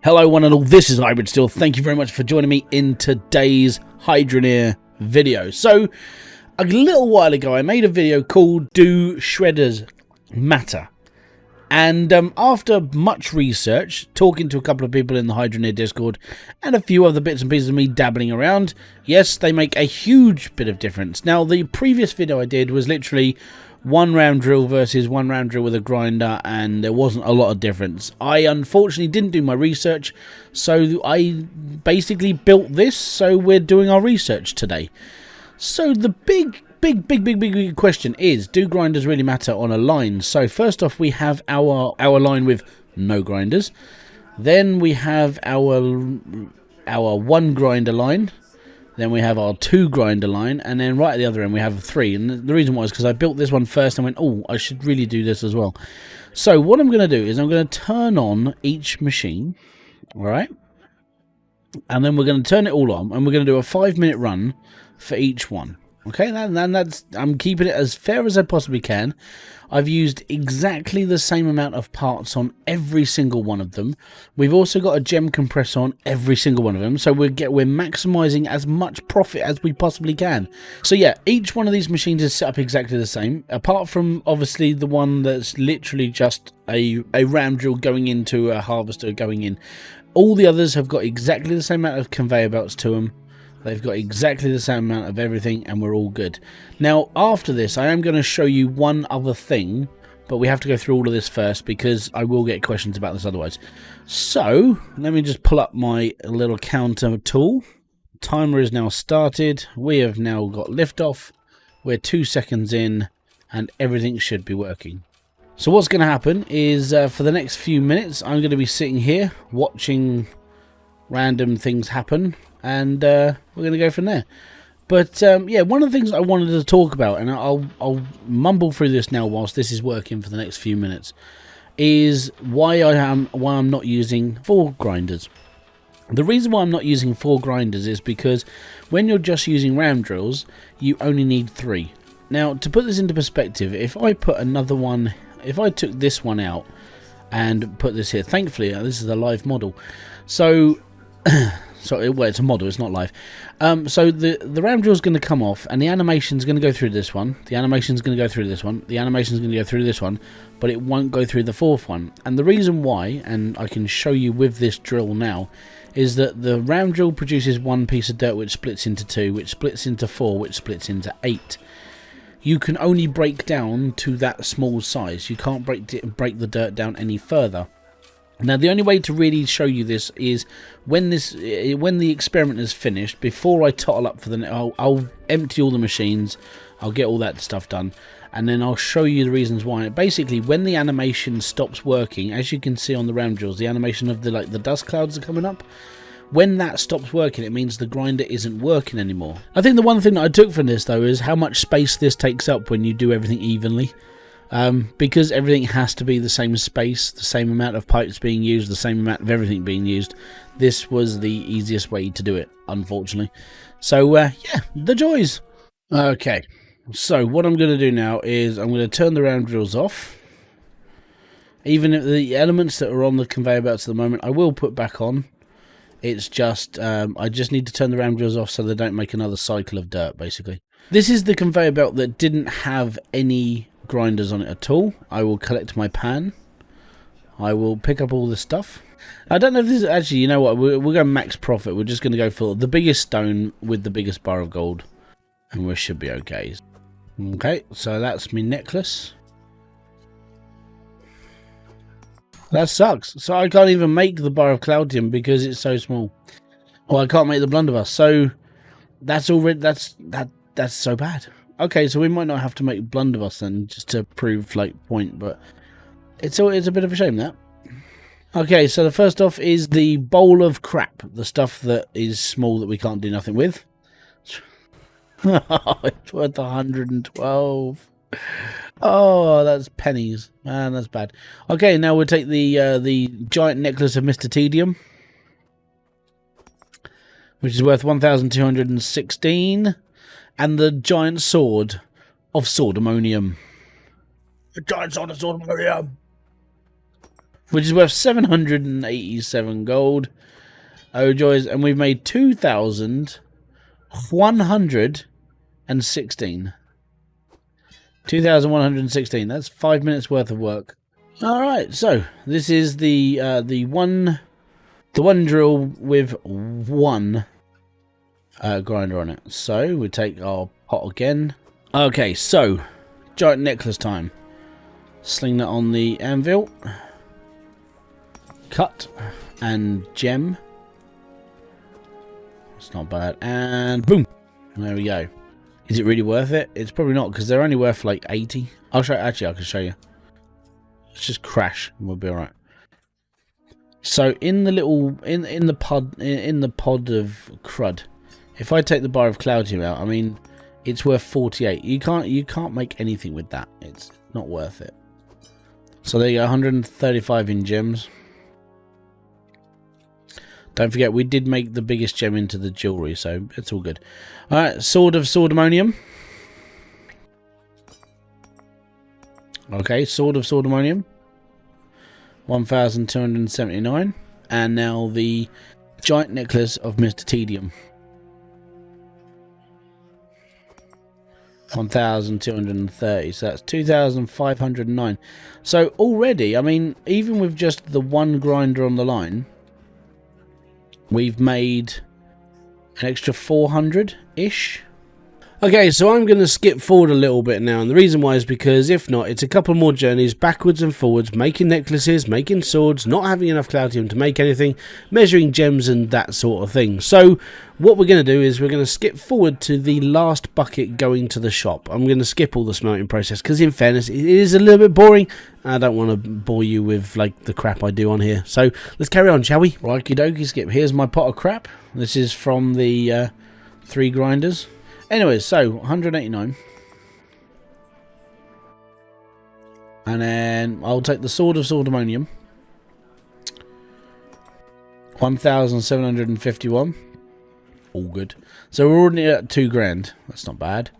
Hello one and all, this is Hybridsteel. Thank you very much for joining me in today's Hydroneer video. So, a little while ago I made a video called Do Shredders Matter? And after much research, talking to a couple of people in the Hydroneer Discord, and a few other bits and pieces of me dabbling around, yes, they make a huge bit of difference. Now, the previous video I did was literally one round drill versus one round drill with a grinder, and there wasn't a lot of difference. I unfortunately didn't do my research, so I basically built this, so we're doing our research today. So the big question is, do grinders really matter on a line? So first off, we have our line with no grinders. Then we have our one grinder line. Then we have our two grinder line, and then right at the other end we have a three. And the reason why is because I built this one first and went, oh, I should really do this as well. So what I'm going to do is I'm going to turn on each machine, all right? And then we're going to turn it all on, and we're going to do a 5-minute run for each one. Okay, that's I'm keeping it as fair as I possibly can. I've used exactly the same amount of parts on every single one of them. We've also got a gem compressor on every single one of them, so we're maximising as much profit as we possibly can. So yeah, each one of these machines is set up exactly the same, apart from obviously the one that's literally just a ram drill going into a harvester going in. All the others have got exactly the same amount of conveyor belts to them. They've got exactly the same amount of everything, and we're all good. Now, after this, I am going to show you one other thing, but we have to go through all of this first because I will get questions about this otherwise. So, let me just pull up my little counter tool. Timer is now started. We have now got liftoff. We're 2 seconds in, and everything should be working. So what's going to happen is, for the next few minutes, I'm going to be sitting here watching random things happen, and we're going to go from there. But yeah, one of the things I wanted to talk about, and I'll mumble through this now whilst this is working for the next few minutes, is why I'm not using 4 grinders. The reason why I'm not using 4 grinders is because when you're just using ram drills, you only need 3. Now, to put this into perspective, if I put another one, if I took this one out and put this here, thankfully this is a live model, so well, it's a model, it's not live. So the ram drill is going to come off, and the animation is going to go through this one. The animation is going to go through this one. The animation is going to go through this one, but it won't go through the 4th one. And the reason why, and I can show you with this drill now, is that the ram drill produces one piece of dirt which splits into 2, which splits into 4, which splits into 8. You can only break down to that small size. You can't break the dirt down any further. Now, the only way to really show you this is when the experiment is finished. Before I tottle up for I'll empty all the machines, I'll get all that stuff done, and then I'll show you the reasons why. Basically, when the animation stops working, as you can see on the ram drills, the animation of the dust clouds are coming up. When that stops working, it means the grinder isn't working anymore. I think the one thing that I took from this though is how much space this takes up when you do everything evenly. Because everything has to be the same space, the same amount of pipes being used, the same amount of everything being used. This was the easiest way to do it, unfortunately. So, yeah, the joys. Okay, so what I'm going to do now is I'm going to turn the round drills off. Even if the elements that are on the conveyor belts at the moment, I will put back on. It's just, I just need to turn the round drills off so they don't make another cycle of dirt, basically. This is the conveyor belt that didn't have any grinders on it at all. I will collect my pan. I will pick up all the stuff. I don't know if this is actually, you know what, we're going max profit. We're just going to go for the biggest stone with the biggest bar of gold, and we should be okay. Okay, so that's my necklace. That sucks. So I can't even make the bar of cloudium because it's so small. Well, I can't make the blunderbuss. So that's already that's so bad. Okay, so we might not have to make blunderbuss then, just to prove point, but it's a bit of a shame, that. Okay, so the first off is the bowl of crap, the stuff that is small that we can't do nothing with. It's worth 112. Oh, that's pennies. Man, that's bad. Okay, now we'll take the giant necklace of Mr. Tedium, which is worth 1,216. And the giant sword of Swordamonium. The giant sword of Swordamonium. which is worth 787 gold. Oh joys, and we've made 2,116. 2,116. That's 5 minutes worth of work. All right, so this is the one drill with one grinder on it. So we take our pot again. Okay, so giant necklace time. Sling that on the anvil. Cut and gem. It's not bad. And boom. There we go. Is it really worth it? It's probably not, because they're only worth like 80. I'll show. Actually, I can show you. Let's just crash and we'll be alright. So in the little in the pod of crud, if I take the bar of cloudium out, I mean, it's worth 48. You can't make anything with that. It's not worth it. So there you go, 135 in gems. Don't forget, we did make the biggest gem into the jewellery, so it's all good. Alright, sword of swordamonium. Okay, sword of swordamonium. 1,279. And now the giant necklace of Mr. Tedium. 1,230. So that's 2,509. So already, I mean, even with just the one grinder on the line, we've made an extra 400-ish. Okay, so I'm going to skip forward a little bit now, and the reason why is because if not, it's a couple more journeys backwards and forwards, making necklaces, making swords, not having enough cloudium to make anything, measuring gems and that sort of thing. So what we're going to do is we're going to skip forward to the last bucket going to the shop. I'm going to skip all the smelting process because in fairness, it is a little bit boring. I don't want to bore you with like the crap I do on here. So let's carry on, shall we? Righty dokie, skip. Here's my pot of crap. This is from the 3 grinders. Anyways, so 189. And then I'll take the sword of swordamonium. 1,751. All good. So we're already at 2 grand. That's not bad.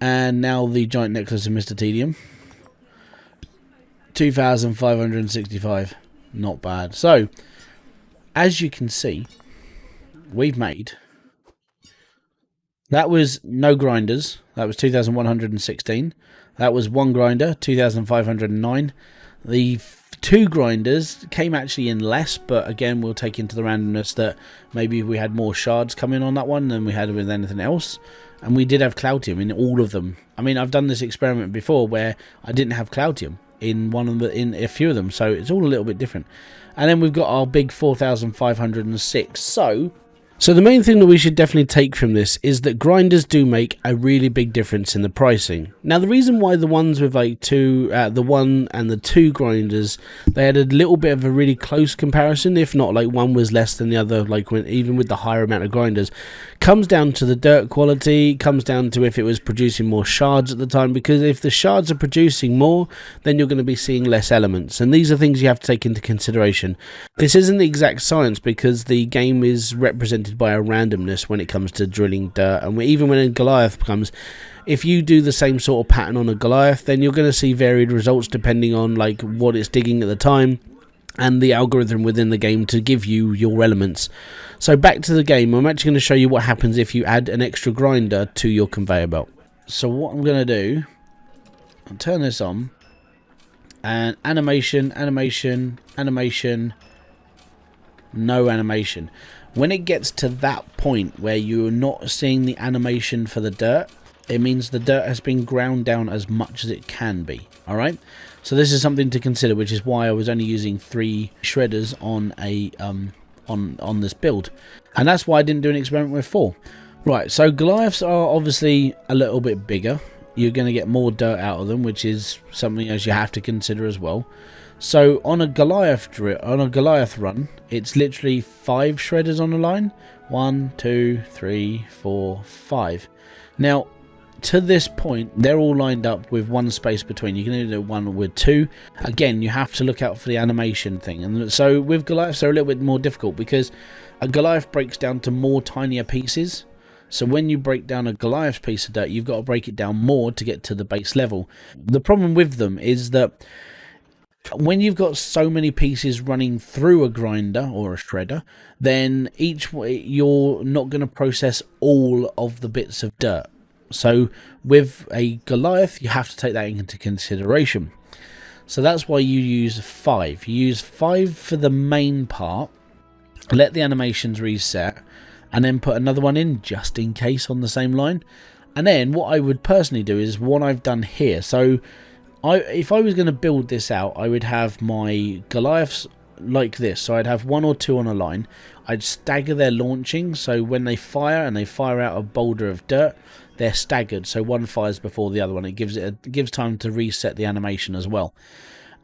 And now the giant necklace of Mr. Tedium. 2,565. Not bad. So, as you can see, we've made... That was no grinders. That was 2,116. That was 1 grinder, 2,509. The 2 grinders came actually in less, but again, we'll take into the randomness that maybe we had more shards come in on that one than we had with anything else. And we did have cloudium in all of them. I mean, I've done this experiment before where I didn't have cloudium in in a few of them, so it's all a little bit different. And then we've got our big 4,506. So the main thing that we should definitely take from this is that grinders do make a really big difference in the pricing. Now the reason why the ones with like the 1 and the 2 grinders, they had a little bit of a really close comparison, if not like one was less than the other, like even with the higher amount of grinders, comes down to the dirt quality, comes down to if it was producing more shards at the time, because if the shards are producing more, then you're going to be seeing less elements, and these are things you have to take into consideration. This isn't the exact science because the game is represented by a randomness when it comes to drilling dirt, and even when a Goliath comes, if you do the same sort of pattern on a Goliath, then you're going to see varied results depending on like what it's digging at the time and the algorithm within the game to give you your elements. So back to the game, I'm actually going to show you what happens if you add an extra grinder to your conveyor belt. So what I'm going to do, I'll turn this on, and animation, no animation. When it gets to that point where you're not seeing the animation for the dirt, it means the dirt has been ground down as much as it can be. Alright? So this is something to consider, which is why I was only using 3 shredders on a on this build. And that's why I didn't do an experiment with 4. Right, so Goliaths are obviously a little bit bigger. You're going to get more dirt out of them, which is something as you have to consider as well. So on a Goliath run, it's literally 5 shredders on the line. 1, 2, 3, 4, 5. Now, to this point, they're all lined up with 1 space between. You can either do 1 with 2. Again, you have to look out for the animation thing. And so with Goliaths, they're a little bit more difficult because a Goliath breaks down to more tinier pieces. So when you break down a Goliath piece of dirt, you've got to break it down more to get to the base level. The problem with them is that When you've got so many pieces running through a grinder or a shredder, then you're not going to process all of the bits of dirt. So with a Goliath, you have to take that into consideration. So that's why you use 5. You use 5 for the main part, let the animations reset, and then put another one in just in case on the same line. And then what I would personally do is what I've done here. So if I was going to build this out, I would have my Goliaths like this. So I'd have 1 or 2 on a line. I'd stagger their launching, so when they fire and they fire out a boulder of dirt, they're staggered, so one fires before the other one. It gives time to reset the animation as well.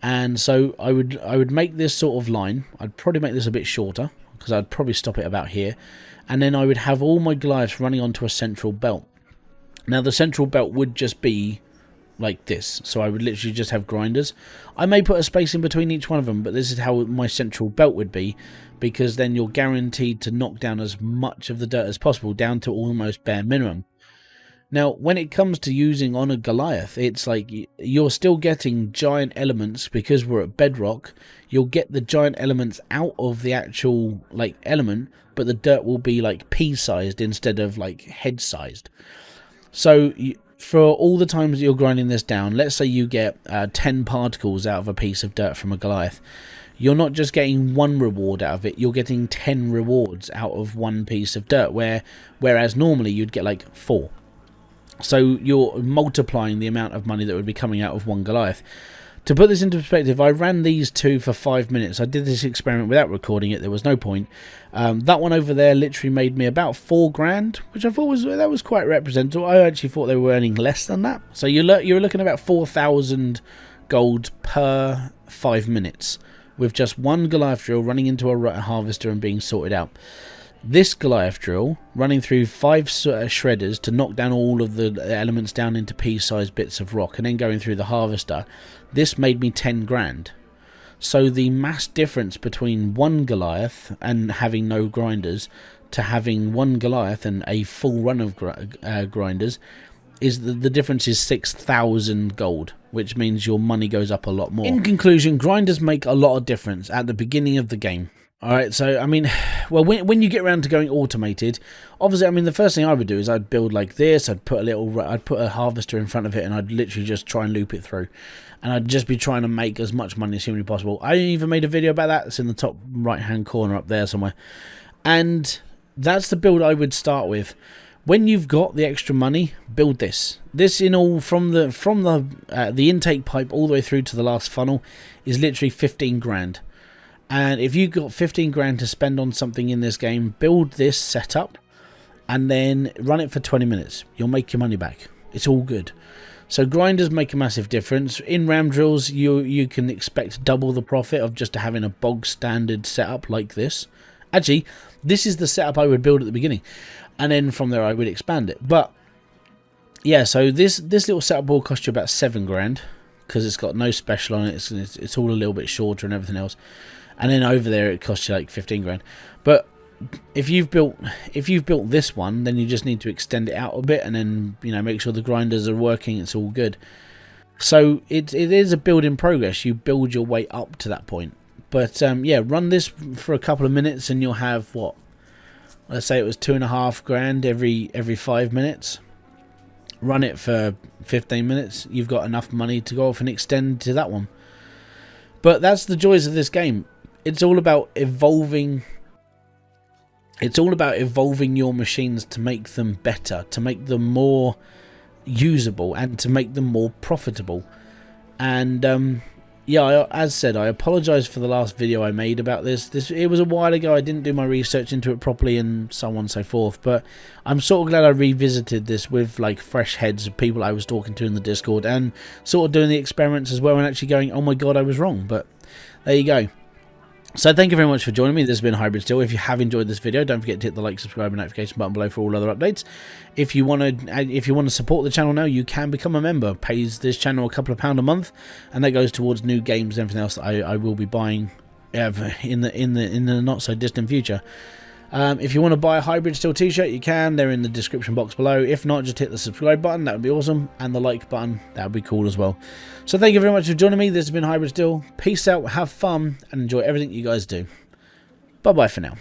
And so I would make this sort of line. I'd probably make this a bit shorter because I'd probably stop it about here, and then I would have all my Goliaths running onto a central belt. Now the central belt would just be like this, so I would literally just have grinders. I may put a space in between each one of them, but this is how my central belt would be, because then you're guaranteed to knock down as much of the dirt as possible, down to almost bare minimum. Now when it comes to using on a Goliath, it's like you're still getting giant elements, because we're at bedrock. You'll get the giant elements out of the actual like element, but the dirt will be like pea-sized instead of like head-sized. So for all the times that you're grinding this down, let's say you get 10 particles out of a piece of dirt from a Goliath. You're not just getting 1 reward out of it, you're getting 10 rewards out of 1 piece of dirt, whereas normally you'd get like 4. So you're multiplying the amount of money that would be coming out of 1 Goliath. To put this into perspective, I ran these 2 for 5 minutes. I did this experiment without recording it. There was no point. That one over there literally made me about 4 grand, which I thought was quite representative. I actually thought they were earning less than that. So you're looking at about 4,000 gold per 5 minutes with just 1 Goliath drill running into a harvester and being sorted out. This Goliath drill running through 5 shredders to knock down all of the elements down into pea-sized bits of rock, and then going through the harvester, this made me 10 grand. So the mass difference between 1 Goliath and having no grinders to having 1 Goliath and a full run of grinders is the difference is 6,000 gold, which means your money goes up a lot more. In conclusion, grinders make a lot of difference at the beginning of the game. Alright, so, I mean, well, when you get around to going automated, obviously, I mean, the first thing I would do is I'd build like this, I'd put a harvester in front of it, and I'd literally just try and loop it through. And I'd just be trying to make as much money as humanly possible. I even made a video about that. It's in the top right-hand corner up there somewhere. And that's the build I would start with. When you've got the extra money, build this. This in all, from the intake pipe all the way through to the last funnel, is literally 15 grand. And if you've got 15 grand to spend on something in this game, build this setup and then run it for 20 minutes. You'll make your money back. It's all good. So grinders make a massive difference. In ram drills, you can expect double the profit of just having a bog standard setup like this. Actually, this is the setup I would build at the beginning. And then from there I would expand it. But yeah, so this little setup will cost you about 7 grand because it's got no special on it. It's all a little bit shorter and everything else. And then over there it costs you like 15 grand. But if you've built this one, then you just need to extend it out a bit and then, you know, make sure the grinders are working. It's all good. So it is a build in progress. You build your way up to that point. But yeah, run this for a couple of minutes and you'll have what? Let's say it was 2.5 grand every 5 minutes. Run it for 15 minutes. You've got enough money to go off and extend to that one. But that's the joys of this game. It's all about evolving. It's all about evolving your machines to make them better, to make them more usable, and to make them more profitable. And yeah, as said, I apologise for the last video I made about this. It was a while ago. I didn't do my research into it properly and so on and so forth. But I'm sort of glad I revisited this with like fresh heads of people I was talking to in the Discord and sort of doing the experiments as well and actually going, oh my god, I was wrong. But there you go. So thank you very much for joining me. This has been Hybridsteel. If you have enjoyed this video, don't forget to hit the like, subscribe, and notification button below for all other updates. If you want to support the channel now, you can become a member. Pays this channel a couple of £1 a month, and that goes towards new games and everything else that I will be buying in the not so distant future. If you want to buy a Hybridsteel t-shirt, you can. They're in the description box below. If not, just hit the subscribe button. That would be awesome. And the like button. That would be cool as well. So thank you very much for joining me. This has been Hybridsteel. Peace out, have fun, and enjoy everything you guys do. Bye-bye for now.